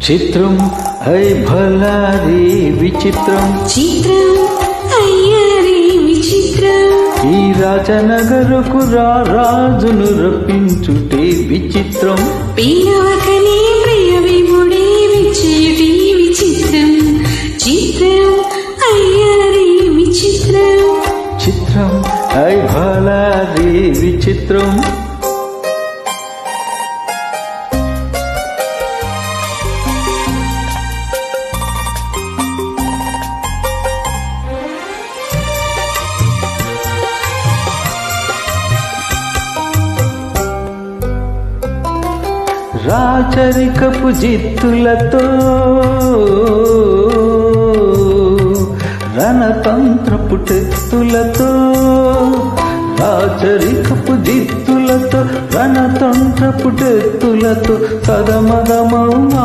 చిత్రం హై భలారి విచిత్రం చిత్రం అయ్యారి విచిత్రం ఈ రాజనగరుకు రాజును రప్పించుటే విచిత్రం పిలవకనే ప్రియ విముడే విచ్చేటి విచిత్రం చిత్రం అయ్యారి విచిత్రం చిత్రం హై భలారి విచిత్రం రాచరికపు జిత్తులతో రణతంత్రపు టెత్తులతో రాచరికపు జిత్తులతో రణతంత్రపు టెత్తులతో కదమదమౌ